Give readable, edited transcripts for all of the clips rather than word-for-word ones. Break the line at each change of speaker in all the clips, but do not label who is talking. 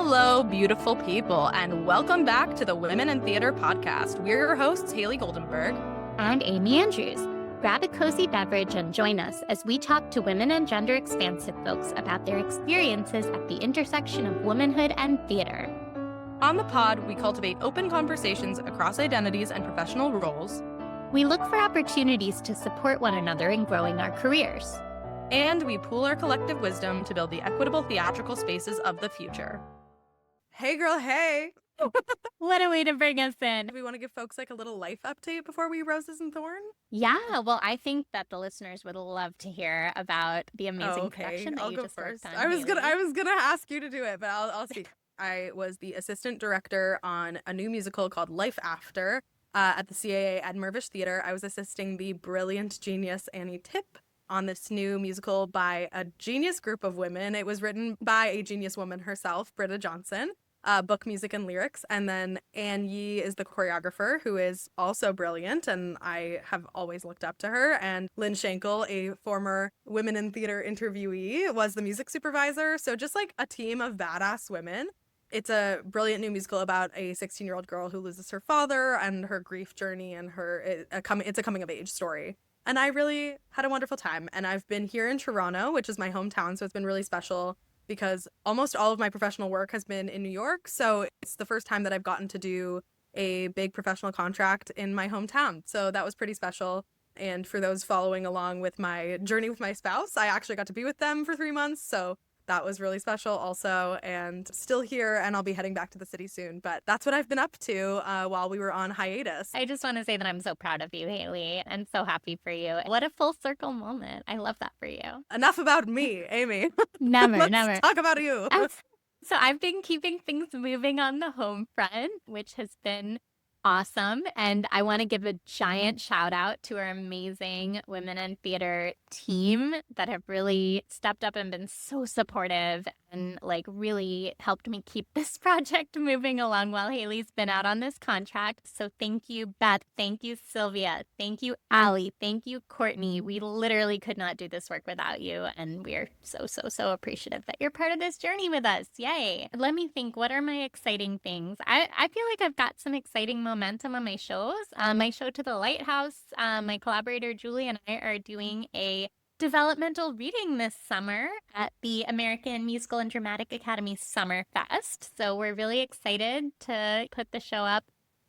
Hello, beautiful people, and welcome back to the Women in Theater podcast. We're your hosts, Haley Goldenberg
and Amy Andrews. Grab a cozy beverage and join us as we talk to women and gender-expansive folks about their experiences at the intersection of womanhood and theater.
On the pod, we cultivate open conversations across identities and professional roles.
We look for opportunities to support one another in growing our careers.
And we pool our collective wisdom to build the equitable theatrical spaces of the future. Hey girl, hey!
What a way to bring us in.
Do we want to give folks like a little life update before we roses and thorn?
Yeah, well, I think that the listeners would love to hear about the amazing production that
I'll
you
go
just
first.
worked on.
I was gonna ask you to do it, but I'll speak. I was the assistant director on a new musical called Life After at the CAA at Mirvish Theater. I was assisting the brilliant genius Annie Tipp on this new musical by a genius group of women. It was written by a genius woman herself, Britta Johnson. Book, music, and lyrics. And then Anne Yee is the choreographer, who is also brilliant, and I have always looked up to her. And Lynn Schenkel, a former Women in Theater interviewee, was the music supervisor. So just like a team of badass women. It's a brilliant new musical about a 16-year-old girl who loses her father and her grief journey, and it's a coming-of-age story. And I really had a wonderful time. And I've been here in Toronto, which is my hometown, so it's been really special because almost all of my professional work has been in New York. So it's the first time that I've gotten to do a big professional contract in my hometown. So that was pretty special. And for those following along with my journey with my spouse, I actually got to be with them for 3 months. So that was really special also, and still here, and I'll be heading back to the city soon. But that's what I've been up to while we were on hiatus.
I just want to say that I'm so proud of you, Haley, and so happy for you. What a full circle moment. I love that for you.
Enough about me, Amy.
Never.
Let's talk about you.
So I've been keeping things moving on the home front, which has been awesome. And I want to give a giant shout out to our amazing Women in Theater team that have really stepped up and been so supportive and like really helped me keep this project moving along while Haley's been out on this contract. So thank you, Beth. Thank you, Sylvia. Thank you, Allie. Thank you, Courtney. We literally could not do this work without you. And we're so appreciative that you're part of this journey with us. Yay. Let me think, what are my exciting things? I feel like I've got some exciting momentum on my shows. My show To the Lighthouse, my collaborator Julie and I are doing a developmental reading this summer at the American Musical and Dramatic Academy Summer Fest. So we're really excited to put the show up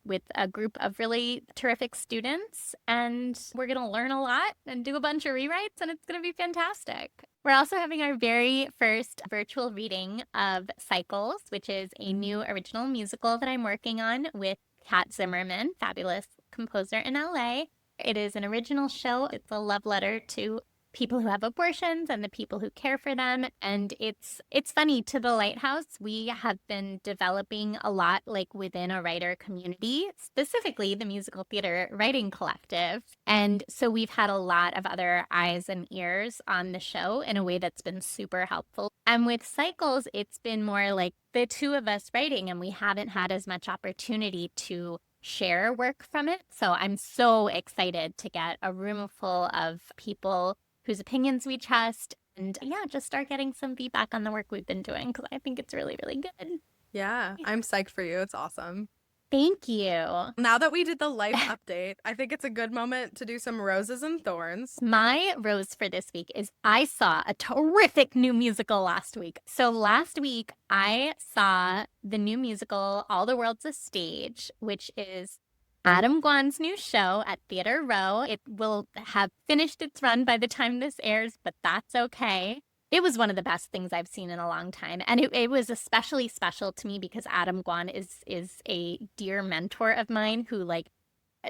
with a group of really terrific students, and we're going to learn a lot and do a bunch of rewrites, and it's going to be fantastic. We're also having our very first virtual reading of Cycles, which is a new original musical that I'm working on with Kat Zimmerman, fabulous composer in LA. It is an original show. It's a love letter to people who have abortions and the people who care for them. And it's funny, To the Lighthouse, we have been developing a lot like within a writer community, specifically the Musical Theater Writing Collective. And so we've had a lot of other eyes and ears on the show in a way that's been super helpful. And with Cycles, it's been more like the two of us writing, and we haven't had as much opportunity to share work from it. So I'm so excited to get a room full of people whose opinions we trust, and just start getting some feedback on the work we've been doing, because I think it's really, really good.
Yeah, I'm psyched for you. It's awesome.
Thank you.
Now that we did the life update, I think it's a good moment to do some roses and thorns.
My rose for this week is I saw a terrific new musical last week. So last week, I saw the new musical All the World's a Stage, which is Adam Guan's new show at Theater Row. It will have finished its run by the time this airs, but that's okay. It was one of the best things I've seen in a long time. And it was especially special to me because Adam Guan is a dear mentor of mine who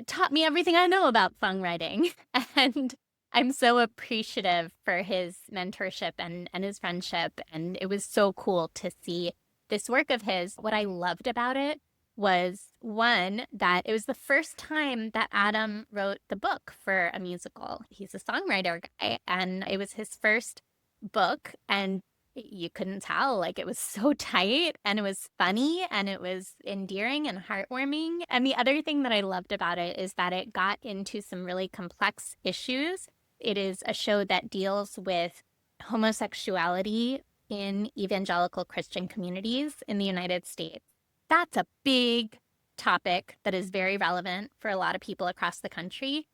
taught me everything I know about songwriting. And I'm so appreciative for his mentorship and his friendship. And it was so cool to see this work of his. What I loved about it was, one, that it was the first time that Adam wrote the book for a musical. He's a songwriter guy, and it was his first book, and you couldn't tell. It was so tight, and it was funny, and it was endearing and heartwarming. And the other thing that I loved about it is that it got into some really complex issues. It is a show that deals with homosexuality in evangelical Christian communities in the United States. That's a big topic that is very relevant for a lot of people across the country.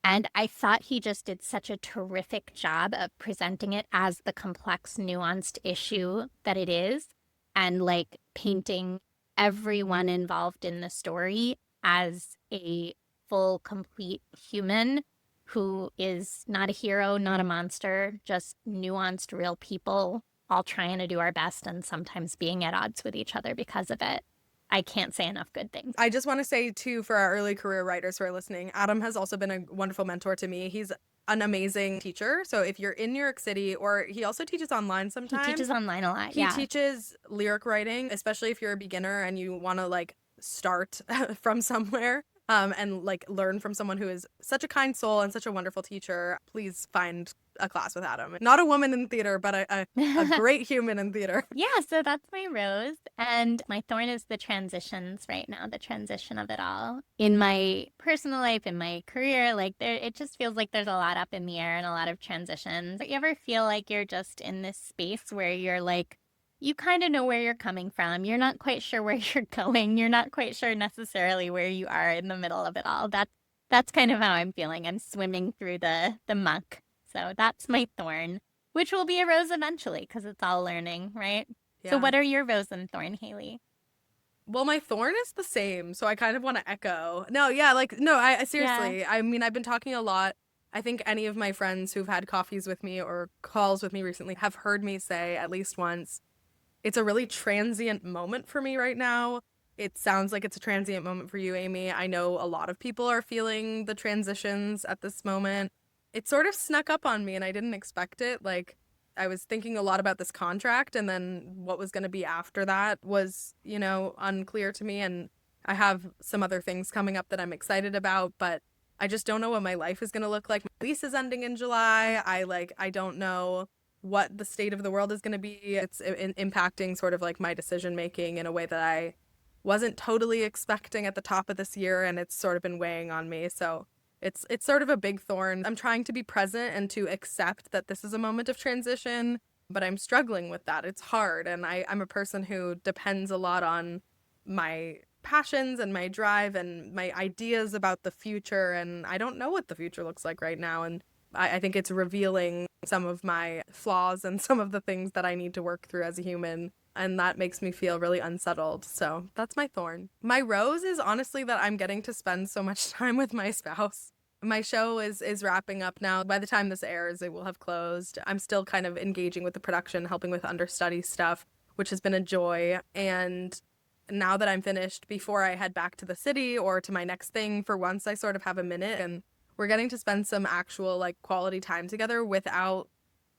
And I thought he just did such a terrific job of presenting it as the complex, nuanced issue that it is, and like painting everyone involved in the story as a full, complete human who is not a hero, not a monster, just nuanced, real people, all trying to do our best and sometimes being at odds with each other because of it. I can't say enough good things.
I just want to say, too, for our early career writers who are listening, Adam has also been a wonderful mentor to me. He's an amazing teacher. So if you're in New York City, or he also teaches online sometimes.
He teaches online a lot,
He teaches lyric writing, especially if you're a beginner and you want to, like, start from somewhere. And like learn from someone who is such a kind soul and such a wonderful teacher. Please find a class with Adam. Not a woman in theater, but a great human in theater.
Yeah, so that's my rose. And my thorn is the transitions right now, the transition of it all. In my personal life, in my career, like it just feels like there's a lot up in the air and a lot of transitions. You ever feel like you're just in this space where you're like, you kind of know where you're coming from. You're not quite sure where you're going. You're not quite sure necessarily where you are in the middle of it all. That's kind of how I'm feeling. I'm swimming through the muck. So that's my thorn, which will be a rose eventually because it's all learning, right?
Yeah.
So what are your rose and thorn, Haley?
Well, my thorn is the same, so I kind of want to echo. No, yeah, like, no, I seriously, I mean, I've been talking a lot. I think any of my friends who've had coffees with me or calls with me recently have heard me say at least once, it's a really transient moment for me right now. It sounds like it's a transient moment for you, Amy. I know a lot of people are feeling the transitions at this moment. It sort of snuck up on me and I didn't expect it. Like, I was thinking a lot about this contract, and then what was going to be after that was, you know, unclear to me. And I have some other things coming up that I'm excited about, but I just don't know what my life is going to look like. My lease is ending in July. I don't know what the state of the world is going to be. It's impacting sort of like my decision making in a way that I wasn't totally expecting at the top of this year, and it's sort of been weighing on me. So it's sort of a big thorn. I'm trying to be present and to accept that this is a moment of transition, but I'm struggling with that. It's hard, and I'm a person who depends a lot on my passions and my drive and my ideas about the future, and I don't know what the future looks like right now, and I think it's revealing some of my flaws and some of the things that I need to work through as a human. And that makes me feel really unsettled. So that's my thorn. My rose is honestly that I'm getting to spend so much time with my spouse. My show is wrapping up now. By the time this airs, it will have closed. I'm still kind of engaging with the production, helping with understudy stuff, which has been a joy. And now that I'm finished, before I head back to the city or to my next thing, for once I sort of have a minute, and we're getting to spend some actual like quality time together without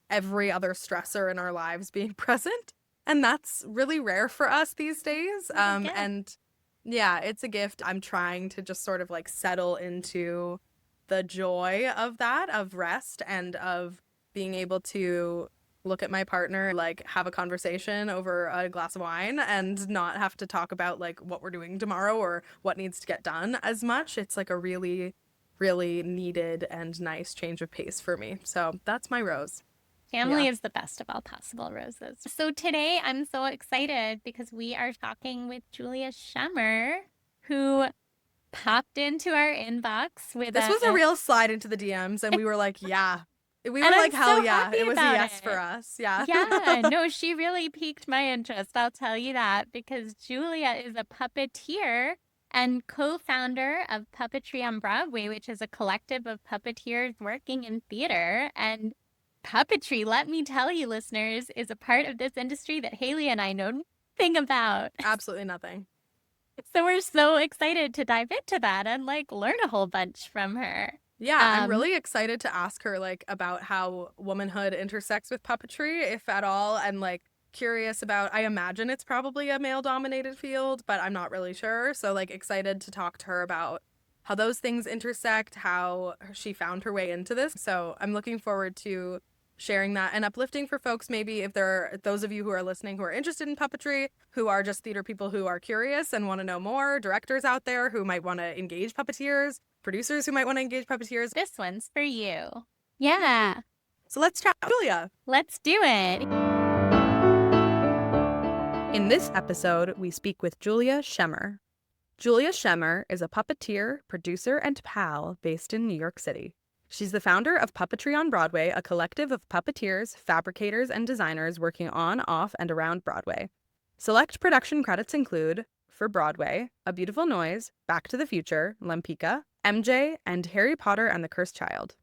every other stressor in our lives being present. And that's really rare for us these days. And yeah, it's a gift. I'm trying to just sort of like settle into the joy of that, of rest and of being able to look at my partner, like have a conversation over a glass of wine and not have to talk about like what we're doing tomorrow or what needs to get done as much. It's like a really needed and nice change of pace for me. So that's my rose.
Family is the best of all possible roses. So today I'm so excited because we are talking with Julia Schemmer, who popped into our inbox with
this was a real slide into the DMs, and we were like, yeah. We were
and
like,
I'm
hell
so
yeah. It was a yes
it.
for us. Yeah.
Yeah. No, she really piqued my interest. I'll tell you that, because Julia is a puppeteer and co-founder of Puppetry on Broadway, which is a collective of puppeteers working in theater. And puppetry, let me tell you, listeners, is a part of this industry that Haley and I know nothing about.
Absolutely nothing.
So we're so excited to dive into that and like learn a whole bunch from her.
Yeah, I'm really excited to ask her like about how womanhood intersects with puppetry, if at all, and like curious about, I imagine it's probably a male-dominated field, but I'm not really sure. So like excited to talk to her about how those things intersect, how she found her way into this. So I'm looking forward to sharing that and uplifting for folks, maybe if there are those of you who are listening who are interested in puppetry, who are just theater people who are curious and want to know more, directors out there who might want to engage puppeteers, producers who might want to engage puppeteers.
This one's for you. Yeah.
So let's chat, Julia.
Let's do it.
In this episode, we speak with Julia Schemmer. Julia Schemmer is a puppeteer, producer, and pal based in New York City. She's the founder of Puppetry on Broadway, a collective of puppeteers, fabricators, and designers working on, off, and around Broadway. Select production credits include, for Broadway, A Beautiful Noise, Back to the Future, Lempicka, MJ, and Harry Potter and the Cursed Child.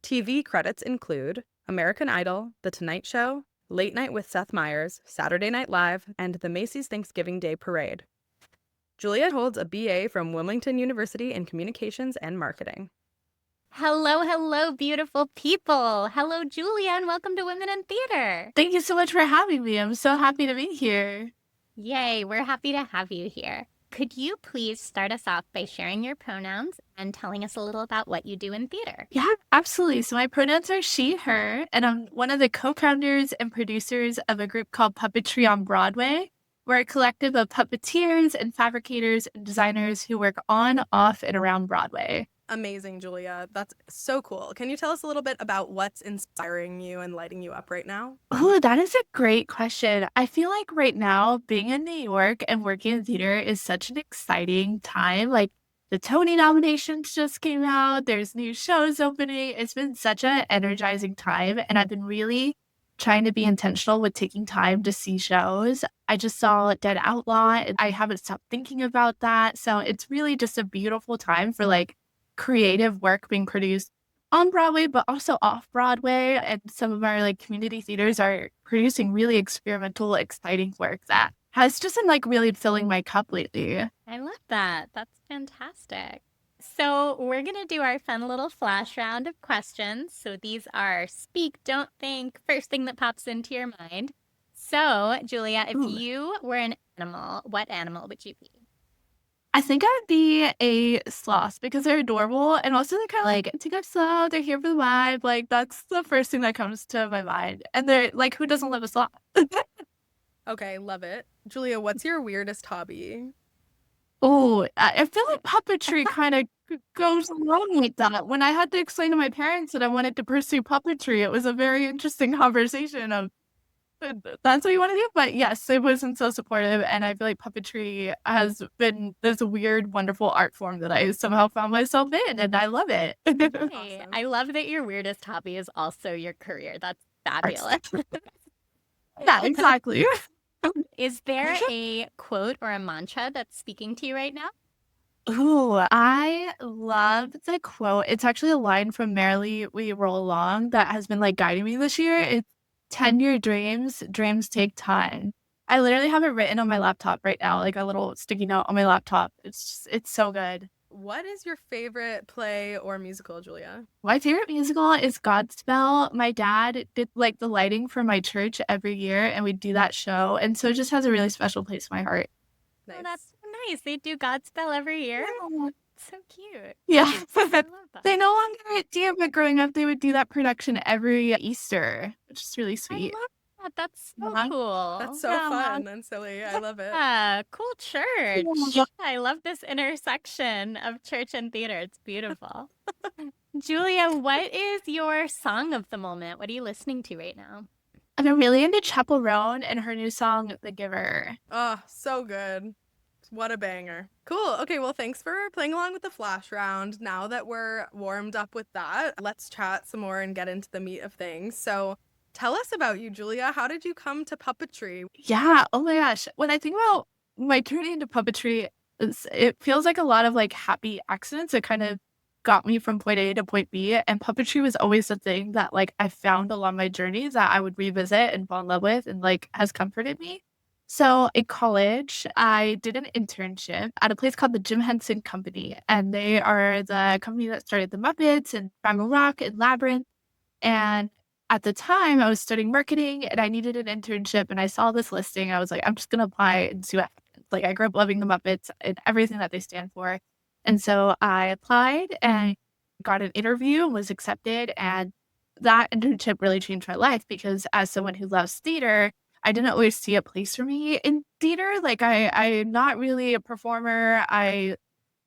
TV credits include American Idol, The Tonight Show, Late Night with Seth Meyers, Saturday Night Live, and the Macy's Thanksgiving Day Parade. Julia holds a BA from Wilmington University in Communications and Marketing.
Hello, hello, beautiful people. Hello, Julia, and welcome to Women in Theater.
Thank you so much for having me. I'm so happy to be here.
Yay, we're happy to have you here. Could you please start us off by sharing your pronouns and telling us a little about what you do in theater?
Yeah, absolutely. So my pronouns are she, her, and I'm one of the co-founders and producers of a group called Puppetry on Broadway. We're a collective of puppeteers and fabricators and designers who work on, off, and around Broadway.
Amazing, Julia. That's so cool. Can you tell us a little bit about what's inspiring you and lighting you up right now?
Oh, that is a great question. I feel like right now, being in New York and working in theater is such an exciting time. Like, the Tony nominations just came out, there's new shows opening. It's been such an energizing time, and I've been really trying to be intentional with taking time to see shows. I just saw Dead Outlaw, and I haven't stopped thinking about that. So it's really just a beautiful time for like creative work being produced on Broadway, but also off Broadway. And some of our like community theaters are producing really experimental, exciting work that has just been like really filling my cup lately.
I love that. That's fantastic. So we're going to do our fun little flash round of questions. So these are speak, don't think, first thing that pops into your mind. So, Julia, if you were an animal, what animal would you be?
I think I'd be a sloth because they're adorable and also they're kind of like, take it slow, they're here for the vibe. Like, that's the first thing that comes to my mind. And they're like, who doesn't love a sloth?
Okay, love it. Julia, what's your weirdest hobby?
Oh, I feel like puppetry kind of goes along with that. When I had to explain to my parents that I wanted to pursue puppetry, it was a very interesting conversation of, that's what you want to do? But yes, it wasn't so supportive. And I feel like puppetry has been this weird, wonderful art form that I somehow found myself in, and I love it.
Hey,
Awesome.
I love that your weirdest hobby is also your career. That's fabulous.
Yeah, exactly.
Is there a quote or a mantra that's speaking to you right now?
Ooh, I love the quote. It's actually a line from Merrily We Roll Along that has been like guiding me this year. It's 10-year dreams, dreams take time. I literally have it written on my laptop right now, like a little sticky note on my laptop. It's so good.
What is your favorite play or musical, Julia?
My favorite musical is Godspell. My dad did like the lighting for my church every year, and we do that show. And so it just has a really special place in my heart.
Nice.
Oh, that's so nice. They do Godspell every year. So cute.
Yeah.
I love that.
They no longer do, but growing up, they would do that production every Easter, which is really
I
sweet.
love that. That's so
Yeah.
cool.
That's so
Yeah.
fun and silly. I love it.
Yeah, cool church.
Yeah.
I love this intersection of church and theater. It's beautiful. Julia, what is your song of the moment? What are you listening to right now?
I'm really into Chapel Roan and her new song, The Giver.
Oh, so good. What a banger. Cool. Okay, well, thanks for playing along with the flash round. Now that we're warmed up with that, let's chat some more and get into the meat of things. So tell us about you, Julia. How did you come to puppetry?
Yeah, oh my gosh. When I think about my journey into puppetry, it feels like a lot of like happy accidents. It kind of got me from point A to point B. And puppetry was always the thing that like I found along my journey that I would revisit and fall in love with and like has comforted me. So in college, I did an internship at a place called the Jim Henson Company. And they are the company that started the Muppets and Fraggle Rock and Labyrinth. And at the time, I was studying marketing and I needed an internship. And I saw this listing. I was like, I'm just going to apply and see what happens. Like, I grew up loving the Muppets and everything that they stand for. And so I applied and got an interview and was accepted. And that internship really changed my life because as someone who loves theater, I didn't always see a place for me in theater. Like, I'm not really a performer. I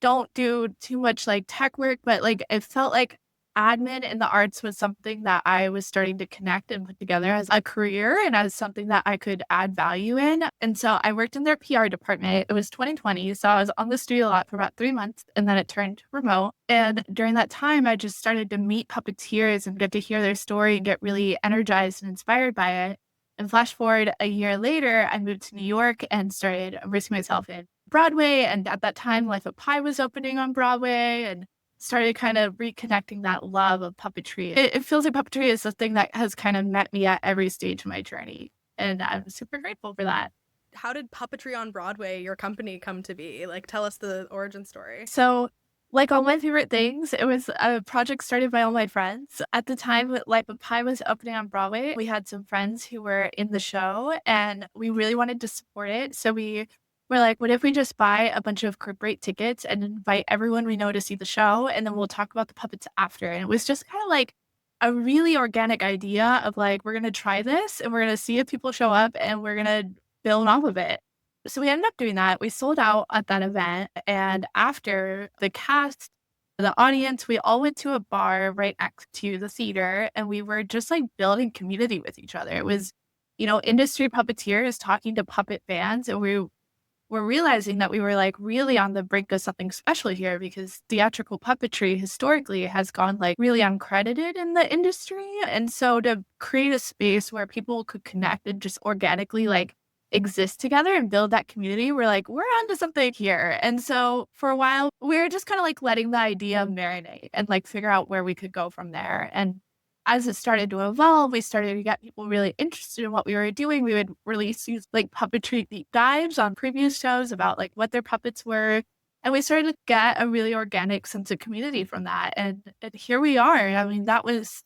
don't do too much like tech work, but like it felt like admin in the arts was something that I was starting to connect and put together as a career and as something that I could add value in. And so I worked in their PR department. It was 2020. So I was on the studio lot for about 3 months, and then it turned remote. And during that time, I just started to meet puppeteers and get to hear their story and get really energized and inspired by it. And flash forward a year later, I moved to New York and started immersing myself in Broadway. And at that time, Life of Pi was opening on Broadway, and started kind of reconnecting that love of puppetry. It feels like puppetry is the thing that has kind of met me at every stage of my journey. And I'm super grateful for that.
How did Puppetry on Broadway, your company, come to be? Like, tell us the origin story.
So, like all my favorite things, it was a project started by all my friends. At the time, Life of Pi was opening on Broadway. We had some friends who were in the show, and we really wanted to support it. So we're like, what if we just buy a bunch of corporate tickets and invite everyone we know to see the show, and then we'll talk about the puppets after? And it was just kind of like a really organic idea of like, we're going to try this and we're going to see if people show up and we're going to build off of it. So we ended up doing that. We sold out at that event. And after the cast, the audience, we all went to a bar right next to the theater, and we were just like building community with each other. It was, industry puppeteers talking to puppet fans, and we were realizing that we were like really on the brink of something special here, because theatrical puppetry historically has gone like really uncredited in the industry. And so to create a space where people could connect and just organically like exist together and build that community, we're like, we're onto something here. And so for a while, we were just kind of like letting the idea marinate and like figure out where we could go from there. And as it started to evolve, we started to get people really interested in what we were doing. We would release these like puppetry deep dives on previous shows about like what their puppets were. And we started to get a really organic sense of community from that. And here we are. I mean, that was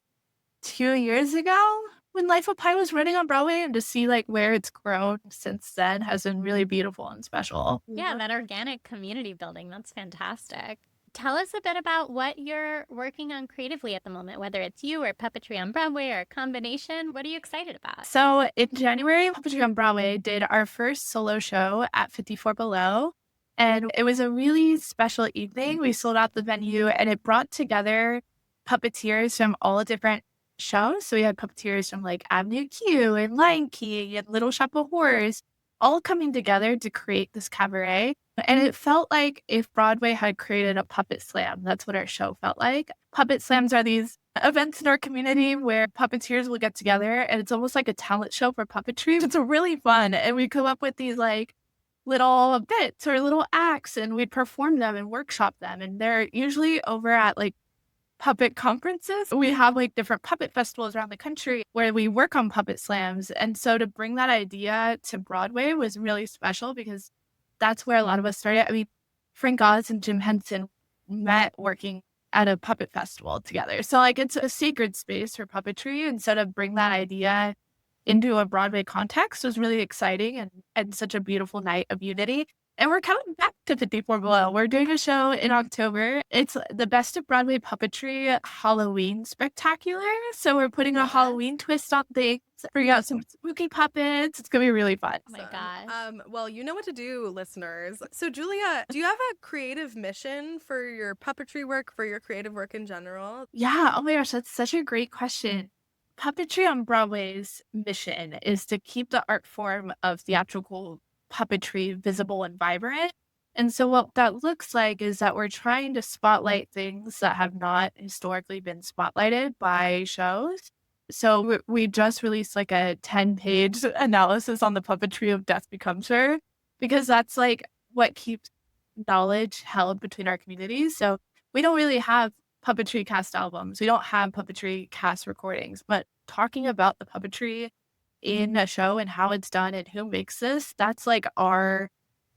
2 years ago when Life of Pi was running on Broadway, and to see like where it's grown since then has been really beautiful and special.
Yeah, that organic community building, that's fantastic. Tell us a bit about what you're working on creatively at the moment, whether it's you or Puppetry on Broadway or a combination. What are you excited about?
So in January, Puppetry on Broadway did our first solo show at 54 Below. And it was a really special evening. We sold out the venue, and it brought together puppeteers from all different shows. So we had puppeteers from like Avenue Q and Lion King and Little Shop of Horrors all coming together to create this cabaret. And it felt like if Broadway had created a puppet slam. That's what our show felt like. Puppet slams are these events in our community where puppeteers will get together, and it's almost like a talent show for puppetry. It's really fun. And we come up with these like little bits or little acts, and we perform them and workshop them. And they're usually over at like puppet conferences. We have like different puppet festivals around the country where we work on puppet slams. And so to bring that idea to Broadway was really special, because that's where a lot of us started. I mean, Frank Oz and Jim Henson met working at a puppet festival together. So like it's a sacred space for puppetry. And so to bring that idea into a Broadway context was really exciting, and such a beautiful night of unity. And we're coming back to 54 Below. We're doing a show in October. It's the Best of Broadway Puppetry Halloween Spectacular. So we're putting a Halloween twist on things, bring out some spooky puppets. It's going to be really fun.
Oh my gosh.
Well, you know what to do, listeners. So, Julia, do you have a creative mission for your puppetry work, for your creative work in general?
Yeah. Oh my gosh, that's such a great question. Puppetry on Broadway's mission is to keep the art form of theatrical puppetry visible and vibrant. And so what that looks like is that we're trying to spotlight things that have not historically been spotlighted by shows. So we just released like a 10-page analysis on the puppetry of Death Becomes Her, because that's like what keeps knowledge held between our communities. So we don't really have puppetry cast albums. We don't have puppetry cast recordings, but talking about the puppetry in a show and how it's done and who makes this, that's like our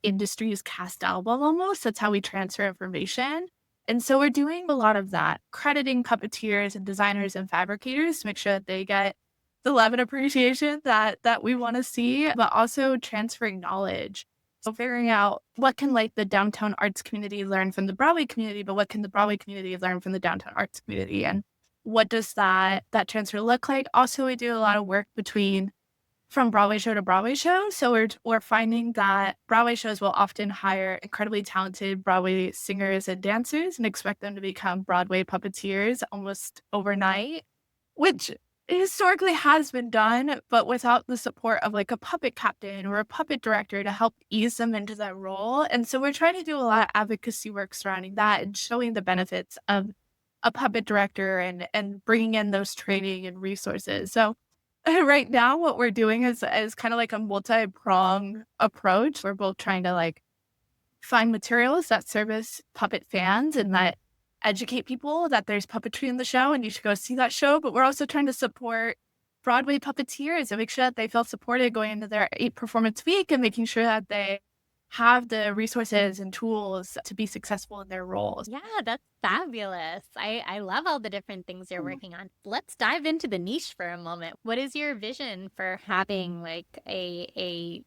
industry's cast album almost. That's how we transfer information. And so we're doing a lot of that, crediting puppeteers and designers and fabricators to make sure that they get the love and appreciation that we want to see, but also transferring knowledge. So figuring out what can like the downtown arts community learn from the Broadway community, but what can the Broadway community learn from the downtown arts community? And what does that transfer look like? Also, we do a lot of work between from Broadway show to Broadway show. So we're finding that Broadway shows will often hire incredibly talented Broadway singers and dancers and expect them to become Broadway puppeteers almost overnight, which historically has been done, but without the support of like a puppet captain or a puppet director to help ease them into that role. And so we're trying to do a lot of advocacy work surrounding that and showing the benefits of a puppet director and bringing in those training and resources. So right now, what we're doing is kind of like a multi-prong approach. We're both trying to like find materials that service puppet fans and that educate people that there's puppetry in the show and you should go see that show. But we're also trying to support Broadway puppeteers and make sure that they feel supported going into their 8 performance week and making sure that they have the resources and tools to be successful in their roles.
Yeah, that's fabulous. I love all the different things you're working on. Let's dive into the niche for a moment. What is your vision for having like a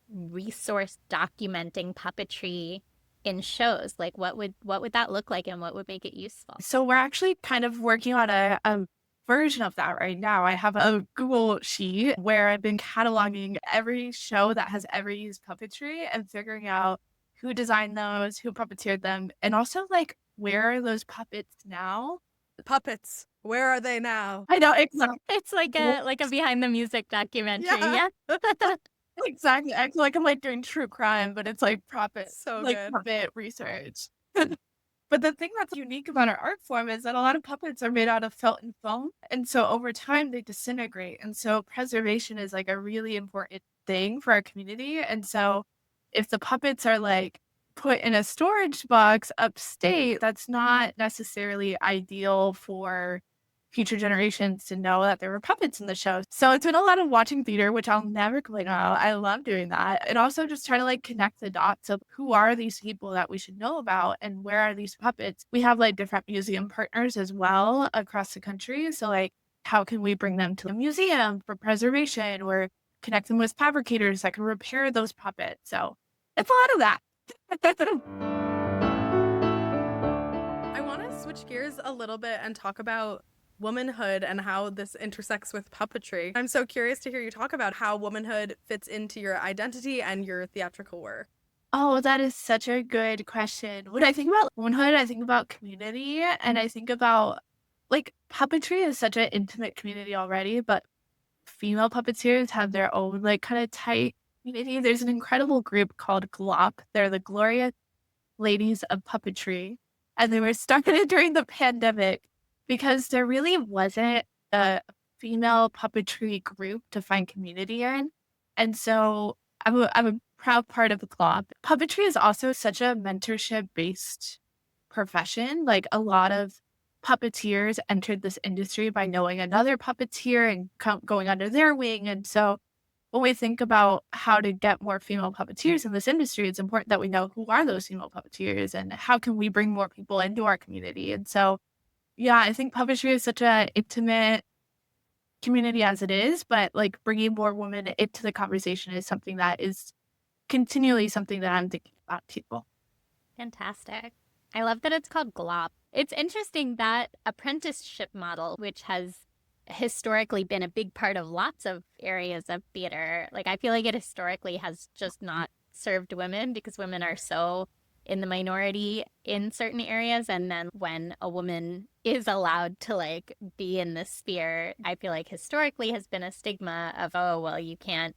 resource documenting puppetry in shows? Like what would that look like and what would make it useful?
So we're actually kind of working on a version of that right now. I have a Google sheet where I've been cataloging every show that has ever used puppetry and figuring out who designed those, who puppeteered them, and also like where are those puppets now?
Puppets, where are they now?
I know exactly.
It's like a behind the music documentary.
Yeah.
Exactly. I feel like I'm like doing true crime, but it's like puppet,
So
like
good.
puppet research. But the thing that's unique about our art form is that a lot of puppets are made out of felt and foam. And so over time they disintegrate. And so preservation is like a really important thing for our community. And so if the puppets are like put in a storage box upstate, that's not necessarily ideal for future generations to know that there were puppets in the show. So it's been a lot of watching theater, which I'll never complain about. I love doing that. And also just trying to like connect the dots of who are these people that we should know about and where are these puppets. We have like different museum partners as well across the country. So like how can we bring them to a museum for preservation or connect them with fabricators that can repair those puppets? So it's a lot of that.
I want to switch gears a little bit and talk about womanhood and how this intersects with puppetry. I'm so curious to hear you talk about how womanhood fits into your identity and your theatrical work.
Oh, that is such a good question. When I think about womanhood, I think about community and I think about like puppetry is such an intimate community already, but female puppeteers have their own like kind of tight community. There's an incredible group called GLOP. They're the Glorious Ladies of Puppetry. And they were started during the pandemic because there really wasn't a female puppetry group to find community in. And so I'm a proud part of the club. Puppetry is also such a mentorship based profession. Like a lot of puppeteers entered this industry by knowing another puppeteer and going under their wing. And so when we think about how to get more female puppeteers in this industry, it's important that we know who are those female puppeteers and how can we bring more people into our community. And so, yeah, I think puppetry is such an intimate community as it is, but like bringing more women into the conversation is something that is continually something that I'm thinking about people.
Fantastic. I love that it's called GLOP. It's interesting that apprenticeship model, which has historically been a big part of lots of areas of theater. Like I feel like it historically has just not served women because women are so in the minority in certain areas. And then when a woman is allowed to like be in this sphere, I feel like historically has been a stigma of, oh, well, you can't,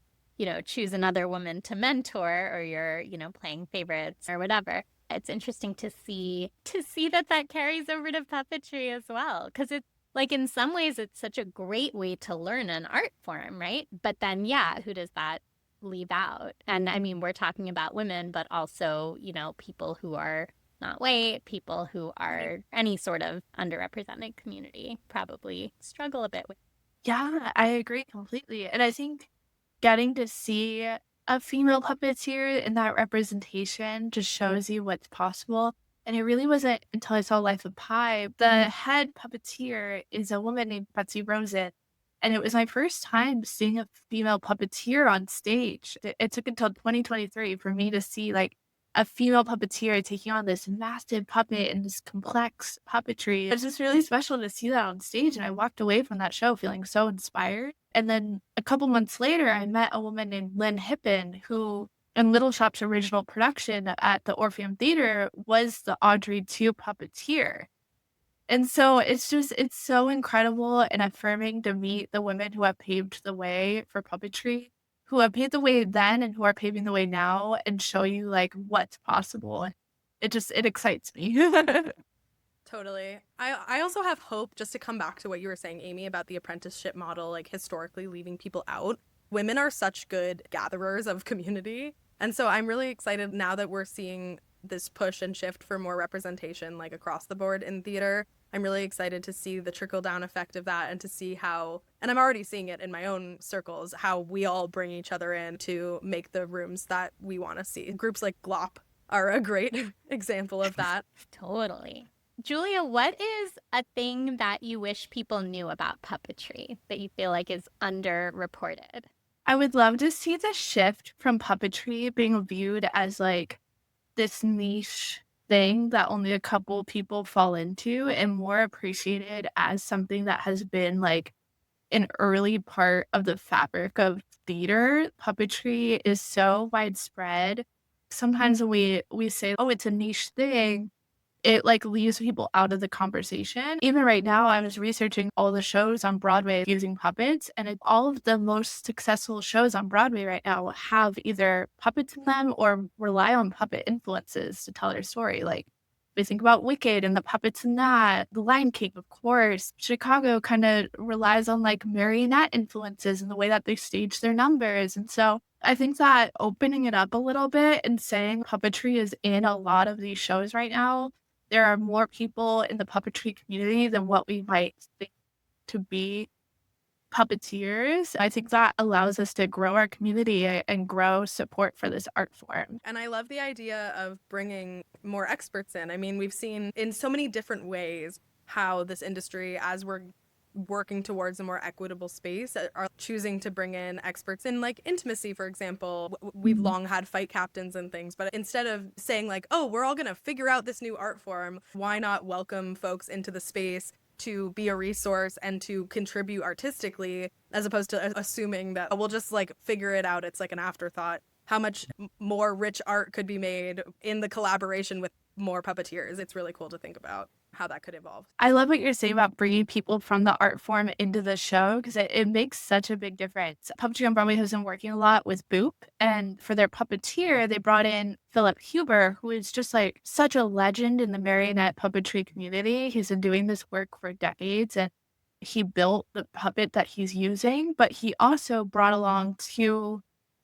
choose another woman to mentor or you're, playing favorites or whatever. It's interesting to see that carries over to puppetry as well. Because it's like in some ways it's such a great way to learn an art form, right? But then, yeah, who does that leave out? And I mean, we're talking about women, but also, people who are not white, people who are any sort of underrepresented community probably struggle a bit with.
Yeah, I agree completely. And I think getting to see a female puppeteer in that representation just shows you what's possible. And it really wasn't until I saw Life of Pi. The head puppeteer is a woman named Betsy Rosen. And it was my first time seeing a female puppeteer on stage. It took until 2023 for me to see like a female puppeteer taking on this massive puppet and this complex puppetry. It's just really special to see that on stage. And I walked away from that show feeling so inspired. And then a couple months later, I met a woman named Lynn Hippen, who in Little Shop's original production at the Orpheum Theater was the Audrey 2 puppeteer. And so it's so incredible and affirming to meet the women who have paved the way for puppetry, who have paved the way then and who are paving the way now and show you like what's possible. It excites me.
Totally. I also have hope, just to come back to what you were saying, Amy, about the apprenticeship model, like historically leaving people out. Women are such good gatherers of community. And so I'm really excited now that we're seeing this push and shift for more representation, like across the board in theater. I'm really excited to see the trickle down effect of that and to see how, and I'm already seeing it in my own circles, how we all bring each other in to make the rooms that we want to see. Groups like GLOP are a great example of that.
Totally. Julia, what is a thing that you wish people knew about puppetry that you feel like is underreported?
I would love to see the shift from puppetry being viewed as like this niche thing that only a couple people fall into and more appreciated as something that has been like an early part of the fabric of theater. Puppetry is so widespread. Sometimes when we say, oh, it's a niche thing, it like leaves people out of the conversation. Even right now, I was researching all the shows on Broadway using puppets, and all of the most successful shows on Broadway right now have either puppets in them or rely on puppet influences to tell their story. Like we think about Wicked and the puppets in that, The Lion King, of course. Chicago kind of relies on like marionette influences in the way that they stage their numbers. And so I think that opening it up a little bit and saying puppetry is in a lot of these shows right now, there are more people in the puppetry community than what we might think to be puppeteers. I think that allows us to grow our community and grow support for this art form.
And I love the idea of bringing more experts in. I mean, we've seen in so many different ways how this industry, as we're working towards a more equitable space, are choosing to bring in experts in like intimacy, for example. We've long had fight captains and things, but instead of saying like, oh, we're all gonna figure out this new art form, why not welcome folks into the space to be a resource and to contribute artistically, as opposed to assuming that, oh, we'll just like figure it out, it's like an afterthought. How much more rich art could be made in the collaboration with more puppeteers. It's really cool to think about how that could evolve.
I love what you're saying about bringing people from the art form into the show because it makes such a big difference. Puppetry on Broadway has been working a lot with Boop, and for their puppeteer, they brought in Philip Huber, who is just like such a legend in the marionette puppetry community. He's been doing this work for decades, and he built the puppet that he's using, but he also brought along two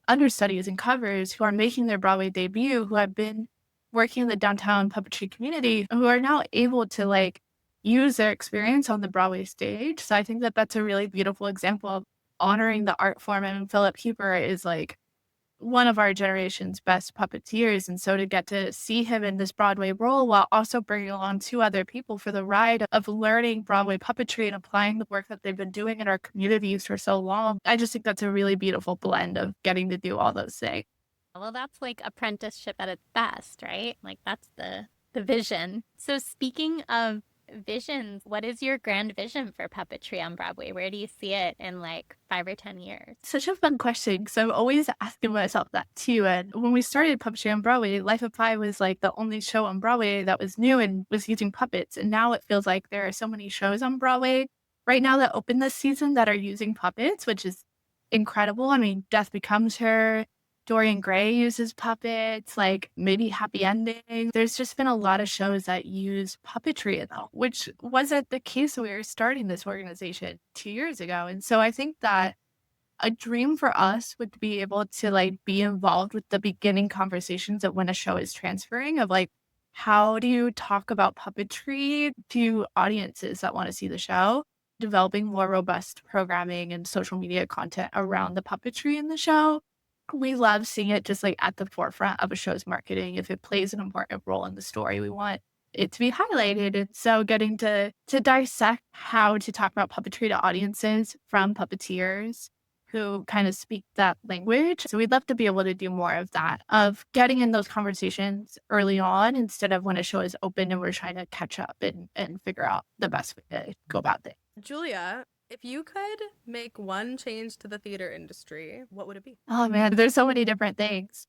understudies and covers who are making their Broadway debut, who have been working in the downtown puppetry community, who are now able to like use their experience on the Broadway stage. So I think that that's a really beautiful example of honoring the art form. And Philip Huber is like one of our generation's best puppeteers. And so to get to see him in this Broadway role while also bringing along two other people for the ride of learning Broadway puppetry and applying the work that they've been doing in our communities for so long, I just think that's a really beautiful blend of getting to do all those things.
Well, that's like apprenticeship at its best, right? Like that's the vision. So speaking of visions, what is your grand vision for puppetry on Broadway? Where do you see it in like 5 or 10 years?
Such a fun question. So I'm always asking myself that too. And when we started puppetry on Broadway, Life of Pi was like the only show on Broadway that was new and was using puppets. And now it feels like there are so many shows on Broadway right now that open this season that are using puppets, which is incredible. I mean, Death Becomes Her, Dorian Gray uses puppets, like maybe Happy Ending. There's just been a lot of shows that use puppetry in them, which wasn't the case when we were starting this organization 2 years ago. And so I think that a dream for us would be able to like be involved with the beginning conversations of when a show is transferring of like, how do you talk about puppetry to audiences that want to see the show? Developing more robust programming and social media content around the puppetry in the show. We love seeing it just like at the forefront of a show's marketing. If it plays an important role in the story, we want it to be highlighted. And so getting to dissect how to talk about puppetry to audiences from puppeteers who kind of speak that language. So we'd love to be able to do more of that, of getting in those conversations early on instead of when a show is open and we're trying to catch up and figure out the best way to go about things.
Julia, if you could make one change to the theater industry, what would it be?
Oh man, there's so many different things.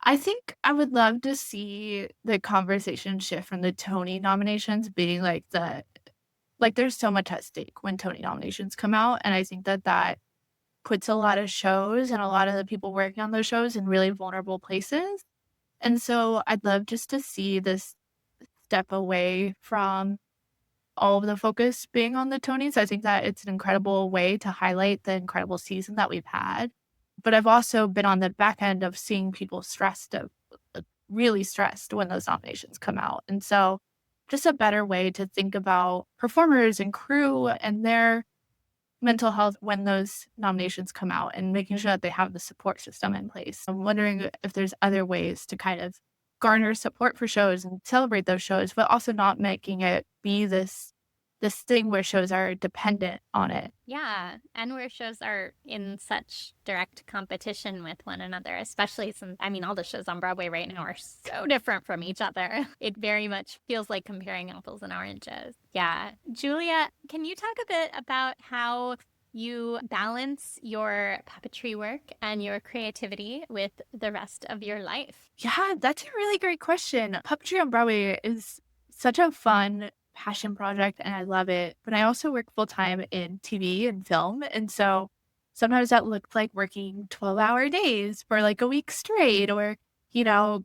I think I would love to see the conversation shift from the Tony nominations being like there's so much at stake when Tony nominations come out. And I think that puts a lot of shows and a lot of the people working on those shows in really vulnerable places. And so I'd love just to see this step away from all of the focus being on the Tonys. I think that it's an incredible way to highlight the incredible season that we've had. But I've also been on the back end of seeing people really stressed when those nominations come out. And so just a better way to think about performers and crew and their mental health when those nominations come out and making sure that they have the support system in place. I'm wondering if there's other ways to kind of garner support for shows and celebrate those shows, but also not making it be this thing where shows are dependent on it.
Yeah, and where shows are in such direct competition with one another, especially since, I mean, all the shows on Broadway right now are so different from each other. It very much feels like comparing apples and oranges. Yeah. Julia, can you talk a bit about how you balance your puppetry work and your creativity with the rest of your life?
Yeah, that's a really great question. Puppetry on Broadway is such a fun passion project and I love it. But I also work full time in TV and film. And so sometimes that looked like working 12-hour days for like a week straight or,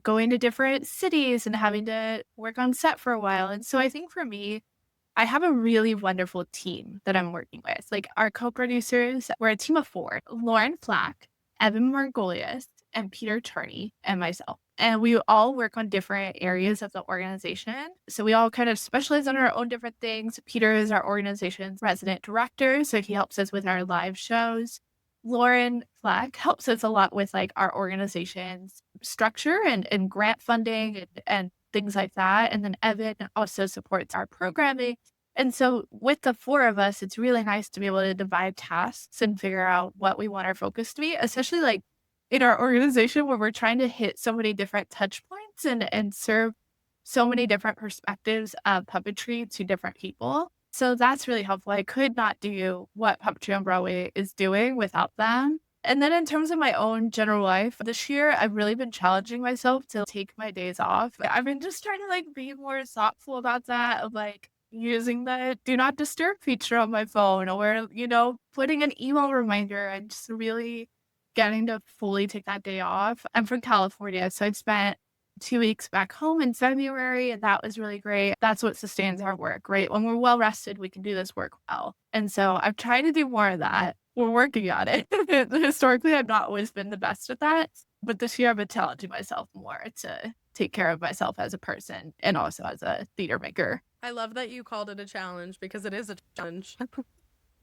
going to different cities and having to work on set for a while. And so I think for me, I have a really wonderful team that I'm working with. Like our co-producers, we're a team of four: Lauren Flack, Evan Margolius, and Peter Turney, and myself. And we all work on different areas of the organization. So we all kind of specialize on our own different things. Peter is our organization's resident director, so he helps us with our live shows. Lauren Flack helps us a lot with like our organization's structure and grant funding and things like that. And then Evan also supports our programming. And so with the four of us, it's really nice to be able to divide tasks and figure out what we want our focus to be, especially like in our organization where we're trying to hit so many different touch points and serve so many different perspectives of puppetry to different people. So that's really helpful. I could not do what Puppetry on Broadway is doing without them. And then in terms of my own general life, this year I've really been challenging myself to take my days off. I've been just trying to like be more thoughtful about that, of like using the do not disturb feature on my phone or, putting an email reminder and just really getting to fully take that day off. I'm from California, so I'd spent 2 weeks back home in February, and that was really great. That's what sustains our work, right? When we're well rested, we can do this work well. And so I'm trying to do more of that. We're working on it. Historically, I've not always been the best at that, but this year I've been challenging myself more to take care of myself as a person and also as a theater maker.
I love that you called it a challenge because it is a challenge.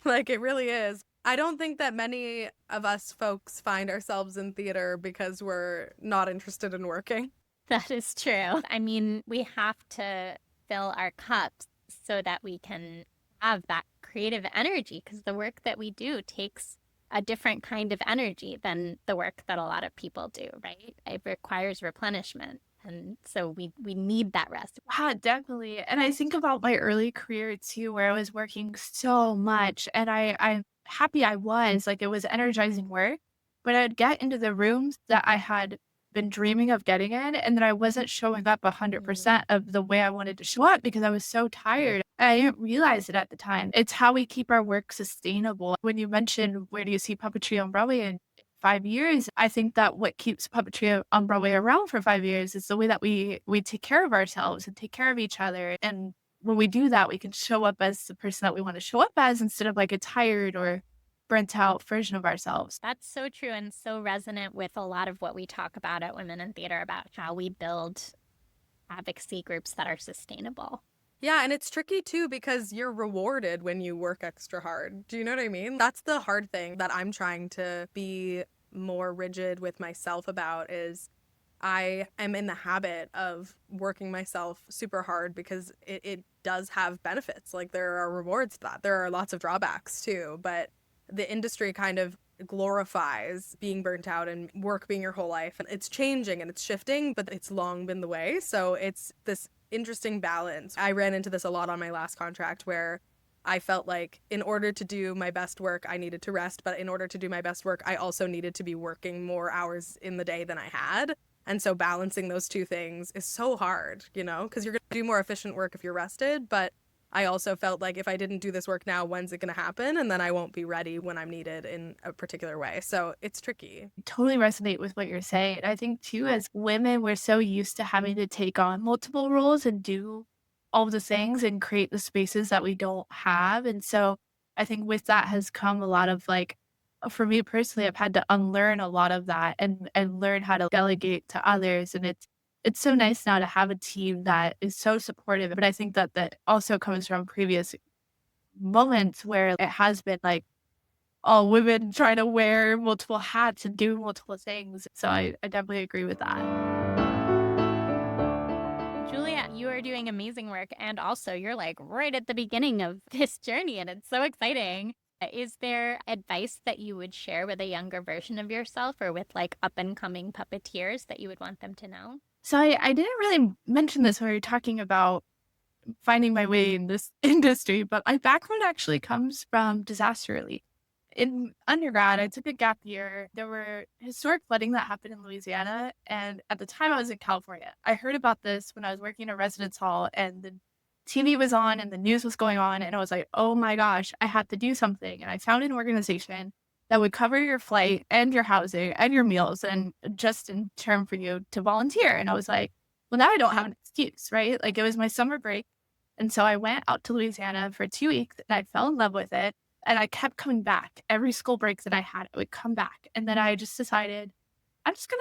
Like, it really is. I don't think that many of us folks find ourselves in theater because we're not interested in working.
That is true. I mean, we have to fill our cups so that we can have that creative energy, because the work that we do takes a different kind of energy than the work that a lot of people do, right? It requires replenishment. And so we need that rest.
Wow, definitely. And I think about my early career too, where I was working so much and I'm happy I was, like it was energizing work, but I'd get into the rooms that I had been dreaming of getting in and then I wasn't showing up 100% of the way I wanted to show up because I was so tired. I didn't realize it at the time. It's how we keep our work sustainable. When you mentioned where do you see puppetry on Broadway in 5 years, I think that what keeps puppetry on Broadway around for 5 years is the way that we take care of ourselves and take care of each other. And when we do that, we can show up as the person that we want to show up as instead of like a tired or burnt out version of ourselves.
That's so true and so resonant with a lot of what we talk about at Women in Theater about how we build advocacy groups that are sustainable.
Yeah, and it's tricky too because you're rewarded when you work extra hard. Do you know what I mean? That's the hard thing that I'm trying to be more rigid with myself about is I am in the habit of working myself super hard because it does have benefits. Like there are rewards to that. There are lots of drawbacks too, but the industry kind of glorifies being burnt out and work being your whole life. And it's changing and it's shifting, but it's long been the way. So it's this interesting balance. I ran into this a lot on my last contract where I felt like in order to do my best work, I needed to rest. But in order to do my best work, I also needed to be working more hours in the day than I had. And so balancing those two things is so hard, you know, because you're going to do more efficient work if you're rested. But I also felt like if I didn't do this work now, when's it going to happen? And then I won't be ready when I'm needed in a particular way. So it's tricky.
Totally resonate with what you're saying. I think too, as women, we're so used to having to take on multiple roles and do all of the things and create the spaces that we don't have. And so I think with that has come a lot of like, for me personally, I've had to unlearn a lot of that and learn how to delegate to others. And it's so nice now to have a team that is so supportive. But I think that that also comes from previous moments where it has been like all women trying to wear multiple hats and do multiple things. So I definitely agree with that.
Julia, you are doing amazing work. And also, you're like right at the beginning of this journey, and it's so exciting. Is there advice that you would share with a younger version of yourself or with like up and coming puppeteers that you would want them to know?
So I didn't really mention this when we were talking about finding my way in this industry, but my background actually comes from disaster relief. In undergrad, I took a gap year. There were historic flooding that happened in Louisiana. And at the time I was in California, I heard about this when I was working in a residence hall and the TV was on and the news was going on. And I was like, oh my gosh, I had to do something. And I found an organization that would cover your flight and your housing and your meals and just in turn for you to volunteer. And I was like, well, now I don't have an excuse, right? Like it was my summer break. And so I went out to Louisiana for 2 weeks and I fell in love with it. And I kept coming back. Every school break that I had, I would come back. And then I just decided, I'm just going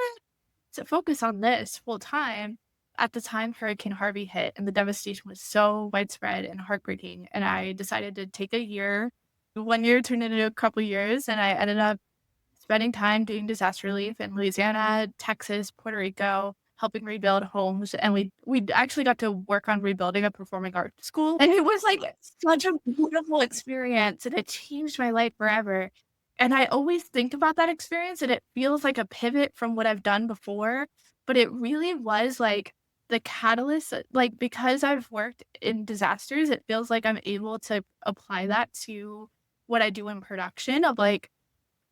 to focus on this full time. At the time, Hurricane Harvey hit and the devastation was so widespread and heartbreaking. And I decided to take a year. 1 year turned into a couple years. And I ended up spending time doing disaster relief in Louisiana, Texas, Puerto Rico, helping rebuild homes. And we actually got to work on rebuilding a performing arts school. And it was like such a beautiful experience. And it changed my life forever. And I always think about that experience and it feels like a pivot from what I've done before. But it really was like the catalyst, like because I've worked in disasters, it feels like I'm able to apply that to what I do in production of like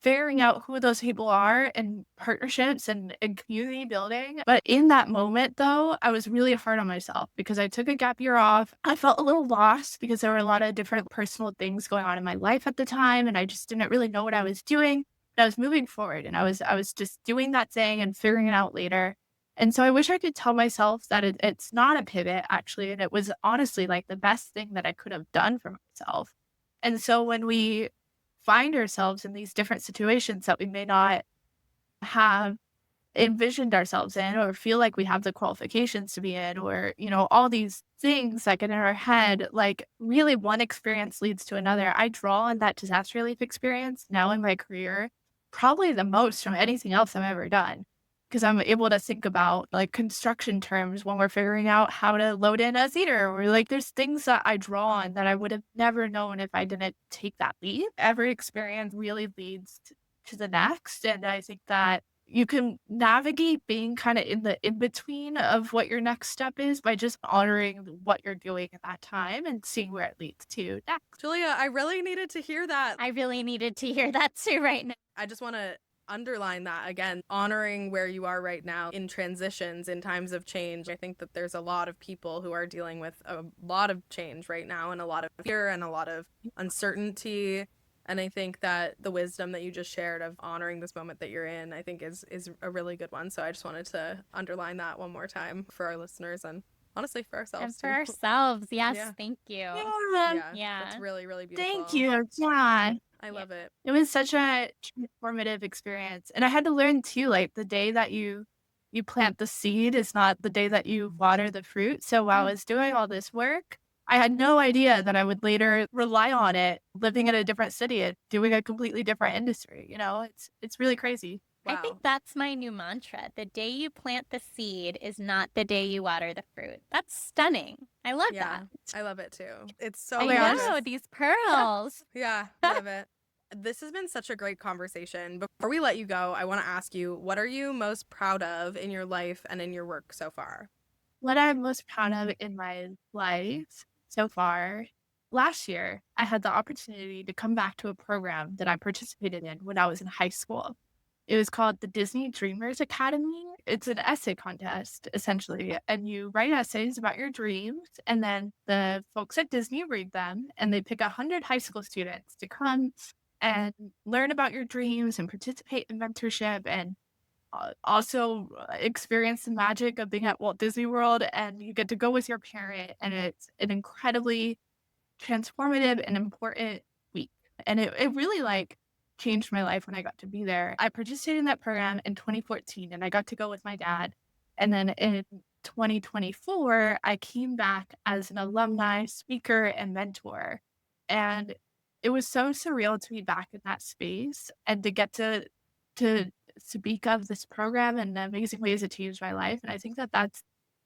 figuring out who those people are and partnerships and community building. But in that moment, though, I was really hard on myself because I took a gap year off. I felt a little lost because there were a lot of different personal things going on in my life at the time. And I just didn't really know what I was doing. But I was moving forward and I was just doing that thing and figuring it out later. And so I wish I could tell myself that it's not a pivot, actually. And it was honestly like the best thing that I could have done for myself. And so when we find ourselves in these different situations that we may not have envisioned ourselves in or feel like we have the qualifications to be in or, you know, all these things that get in our head, like really one experience leads to another. I draw on that disaster relief experience now in my career, probably the most from anything else I've ever done. Because I'm able to think about like construction terms when we're figuring out how to load in a theater or like there's things that I draw on that I would have never known if I didn't take that leap. Every experience really leads to the next. And I think that you can navigate being kind of in the in between of what your next step is by just honoring what you're doing at that time and seeing where it leads to next.
Julia, I really needed to hear that.
I really needed to hear that too right now.
I just want to underline that again, honoring where you are right now in transitions, in times of change. I think that there's a lot of people who are dealing with a lot of change right now and a lot of fear and a lot of uncertainty. And I think that the wisdom that you just shared of honoring this moment that you're in, I think is a really good one. So I just wanted to underline that one more time for our listeners and honestly for ourselves
And for
too.
ourselves. Yes,
Yeah.
thank you.
Yeah, that's really, really beautiful.
Thank you. Yeah.
I love it.
It was such a transformative experience. And I had to learn too, like the day that you plant the seed is not the day that you water the fruit. So while I was doing all this work, I had no idea that I would later rely on it living in a different city and doing a completely different industry. You know, it's really crazy.
Wow. I think that's my new mantra. The day you plant the seed is not the day you water the fruit. That's stunning. I love that.
I love it too. It's so
I know, these pearls.
Yeah, love it. This has been such a great conversation. Before we let you go, I want to ask you, what are you most proud of in your life and in your work so far?
What I'm most proud of in my life so far, last year, I had the opportunity to come back to a program that I participated in when I was in high school. It was called the Disney Dreamers Academy. It's an essay contest, essentially, and you write essays about your dreams, and then the folks at Disney read them, and they pick 100 high school students to come and learn about your dreams and participate in mentorship and also experience the magic of being at Walt Disney World. And you get to go with your parent, and it's an incredibly transformative and important week. And it really like changed my life when I got to be there. I participated in that program in 2014 and I got to go with my dad. And then in 2024, I came back as an alumni speaker and mentor. And it was so surreal to be back in that space and to get to speak of this program and the amazing ways it changed my life. And I think that that's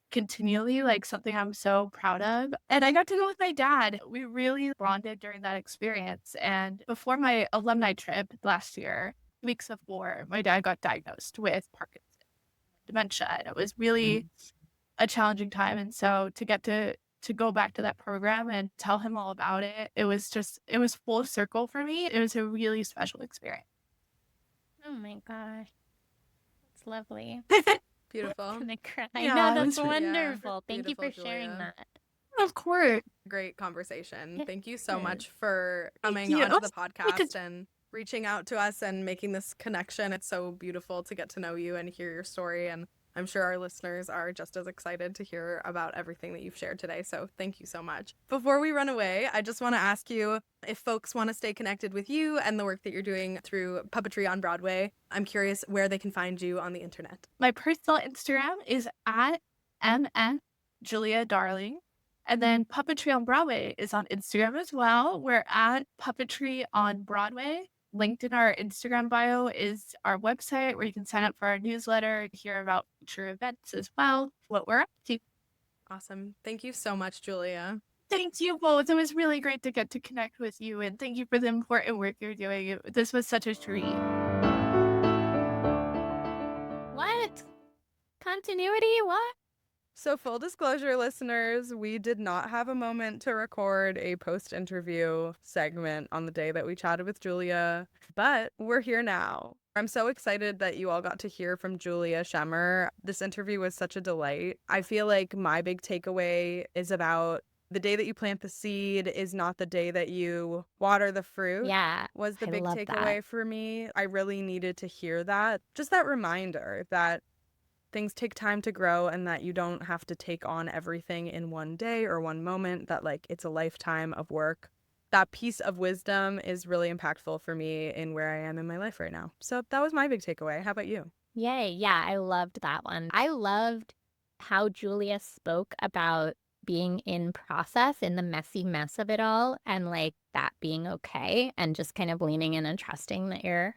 continually like something I'm so proud of. And I got to go with my dad. We really bonded during that experience. And before my alumni trip last year, weeks before, my dad got diagnosed with Parkinson's dementia. And it was really a challenging time. And so to get to go back to that program and tell him all about it, it was full circle for me. It was a really special experience.
Oh my gosh. That's lovely.
Beautiful.
I'm gonna cry.
Yeah,
No,
it
that's
was really-
wonderful. Thank you for
Beautiful,
sharing
Julia.
that.
Of course.
Great conversation. Thank you so
Yes.
much for coming
you.
onto the
Because-
podcast and reaching out to us and making this connection. It's so beautiful to get to know you and hear your story. And I'm sure our listeners are just as excited to hear about everything that you've shared today. So thank you so much. Before we run away, I just want to ask you if folks want to stay connected with you and the work that you're doing through puppetry on Broadway. I'm curious where they can find you on the internet.
My personal Instagram is at MF And then Puppetry on Broadway is on Instagram as well. We're at Puppetry on Broadway. Linked in our Instagram bio is our website where you can sign up for our newsletter, hear about future events as well, what we're up to.
Awesome. Thank you so much, Julia.
Thank you both. It was really great to get to connect with you, and thank you for the important work you're doing. This was such a treat.
What? Continuity? What?
So, full disclosure, listeners, we did not have a moment to record a post-interview segment on the day that we chatted with Julia, but we're here now. I'm so excited that you all got to hear from Julia Schemmer. This interview was such a delight. I feel like my big takeaway is about the day that you plant the seed is not the day that you water the fruit.
Yeah.
Was the
I
big
love
takeaway
that.
for me. I really needed to hear that. Just that reminder that things take time to grow and that you don't have to take on everything in one day or one moment, that like it's a lifetime of work. That piece of wisdom is really impactful for me in where I am in my life right now. So that was my big takeaway. How about you?
Yay. Yeah, I loved that one. I loved how Julia spoke about being in process, in the messy mess of it all, and like that being okay, and just kind of leaning in and trusting that you're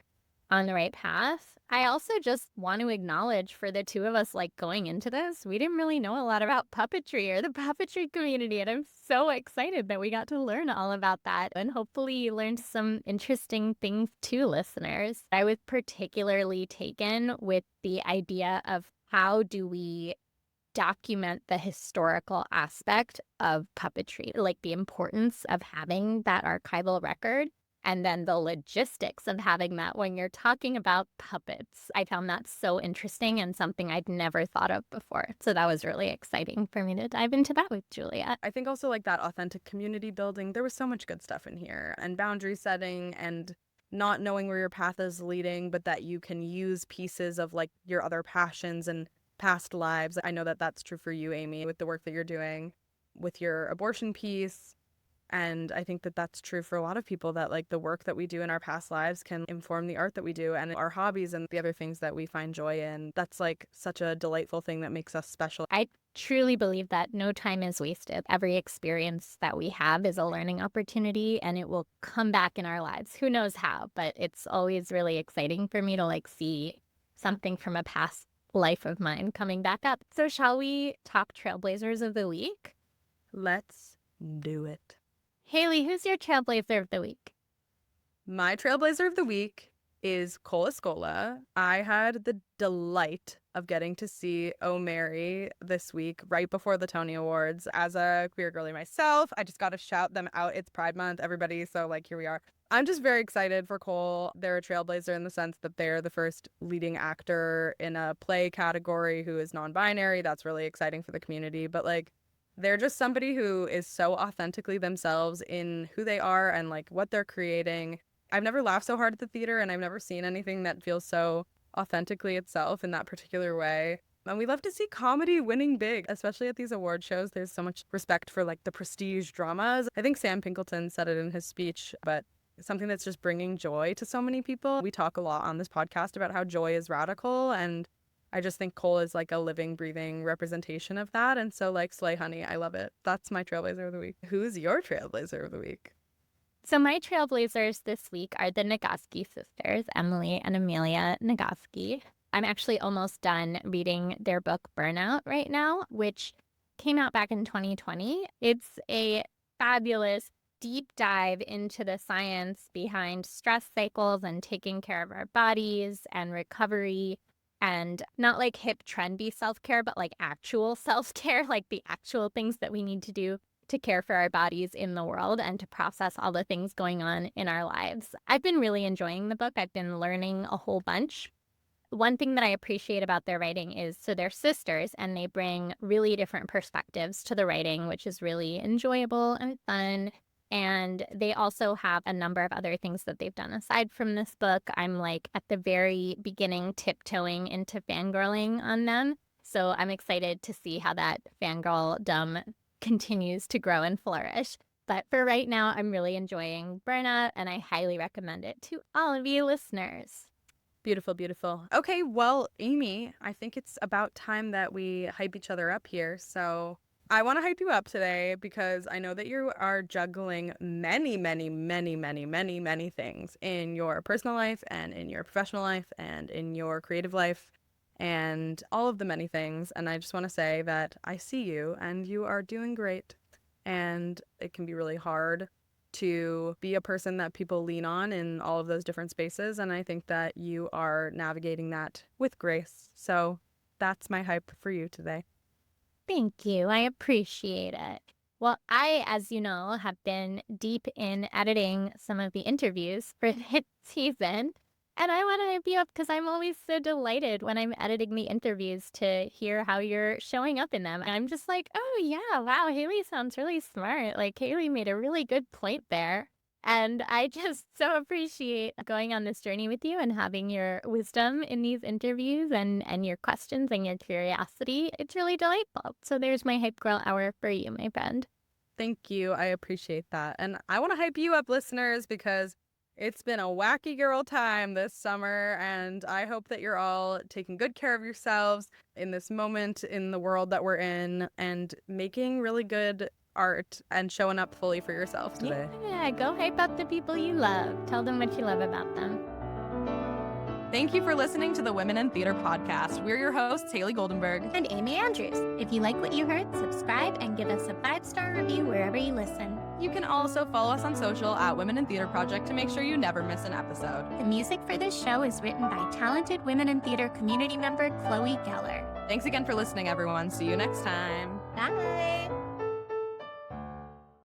on the right path. I also just want to acknowledge for the two of us, like going into this, we didn't really know a lot about puppetry or the puppetry community. And I'm so excited that we got to learn all about that. And hopefully you learned some interesting things too, listeners. I was particularly taken with the idea of how do we document the historical aspect of puppetry, like the importance of having that archival record. And then the logistics of having that when you're talking about puppets. I found that so interesting and something I'd never thought of before. So that was really exciting for me to dive into that with Julia.
I think also like that authentic community building, there was so much good stuff in here, and boundary setting and not knowing where your path is leading, but that you can use pieces of like your other passions and past lives. I know that that's true for you, Amy, with the work that you're doing with your abortion piece. And I think that that's true for a lot of people, that like the work that we do in our past lives can inform the art that we do and our hobbies and the other things that we find joy in. That's like such a delightful thing that makes us special.
I truly believe that no time is wasted. Every experience that we have is a learning opportunity and it will come back in our lives. Who knows how, but it's always really exciting for me to like see something from a past life of mine coming back up. So shall we talk Trailblazers of the Week?
Let's do it.
Haley, who's your Trailblazer of the Week?
My trailblazer of the week is Cole Escola. I had the delight of getting to see Oh Mary this week, right before the Tony Awards. As a queer girly myself, I just got to shout them out. It's Pride Month, everybody. So, like, here we are. I'm just very excited for Cole. They're a trailblazer in the sense that they're the first leading actor in a play category who is non-binary. That's really exciting for the community. But, like, they're just somebody who is so authentically themselves in who they are and, like, what they're creating. I've never laughed so hard at the theater, and I've never seen anything that feels so authentically itself in that particular way. And we love to see comedy winning big, especially at these award shows. There's so much respect for, like, the prestige dramas. I think Sam Pinkleton said it in his speech, but something that's just bringing joy to so many people. We talk a lot on this podcast about how joy is radical, and I just think Cole is like a living, breathing representation of that. And so, like, slay honey, I love it. That's my trailblazer of the week. Who's your trailblazer of the week?
So my trailblazers this week are the Nagoski sisters, Emily and Amelia Nagoski. I'm actually almost done reading their book Burnout right now, which came out back in 2020. It's a fabulous deep dive into the science behind stress cycles and taking care of our bodies and recovery, and not like hip trendy self-care, but like actual self-care, like the actual things that we need to do to care for our bodies in the world and to process all the things going on in our lives. I've been really enjoying the book. I've been learning a whole bunch. One thing that I appreciate about their writing is, so they're sisters and they bring really different perspectives to the writing, which is really enjoyable and fun. And they also have a number of other things that they've done aside from this book. I'm like at the very beginning tiptoeing into fangirling on them. So I'm excited to see how that fangirldom continues to grow and flourish. But for right now, I'm really enjoying Burnout, and I highly recommend it to all of you listeners.
Beautiful, beautiful. Okay, well, Amy, I think it's about time that we hype each other up here. So I want to hype you up today because I know that you are juggling many, many, many, many, many, many things in your personal life and in your professional life and in your creative life and all of the many things. And I just want to say that I see you and you are doing great. And it can be really hard to be a person that people lean on in all of those different spaces. And I think that you are navigating that with grace. So that's my hype for you today.
Thank you. I appreciate it. Well, I, as you know, have been deep in editing some of the interviews for this season. And I want to hype you up because I'm always so delighted when I'm editing the interviews to hear how you're showing up in them. And I'm just like, oh, yeah, wow, Haley sounds really smart. Like, Haley made a really good point there. And I just so appreciate going on this journey with you and having your wisdom in these interviews and your questions and your curiosity. It's really delightful. So there's my Hype Girl Hour for you, my friend.
Thank you. I appreciate that. And I want to hype you up, listeners, because it's been a wacky girl time this summer, and I hope that you're all taking good care of yourselves in this moment in the world that we're in and making really good art and showing up fully for yourself today.
Yeah, go hype up the people you love. Tell them what you love about them.
Thank you for listening to the Women in Theater podcast. We're your hosts, Haley Goldenberg
and Amy Andrews. If you like what you heard, subscribe and give us a 5-star review wherever you listen.
You can also follow us on social at Women in Theater Project to make sure you never miss an episode.
The music for this show is written by talented Women in Theater community member Chloe Geller.
Thanks again for listening, everyone. See you next time.
Bye.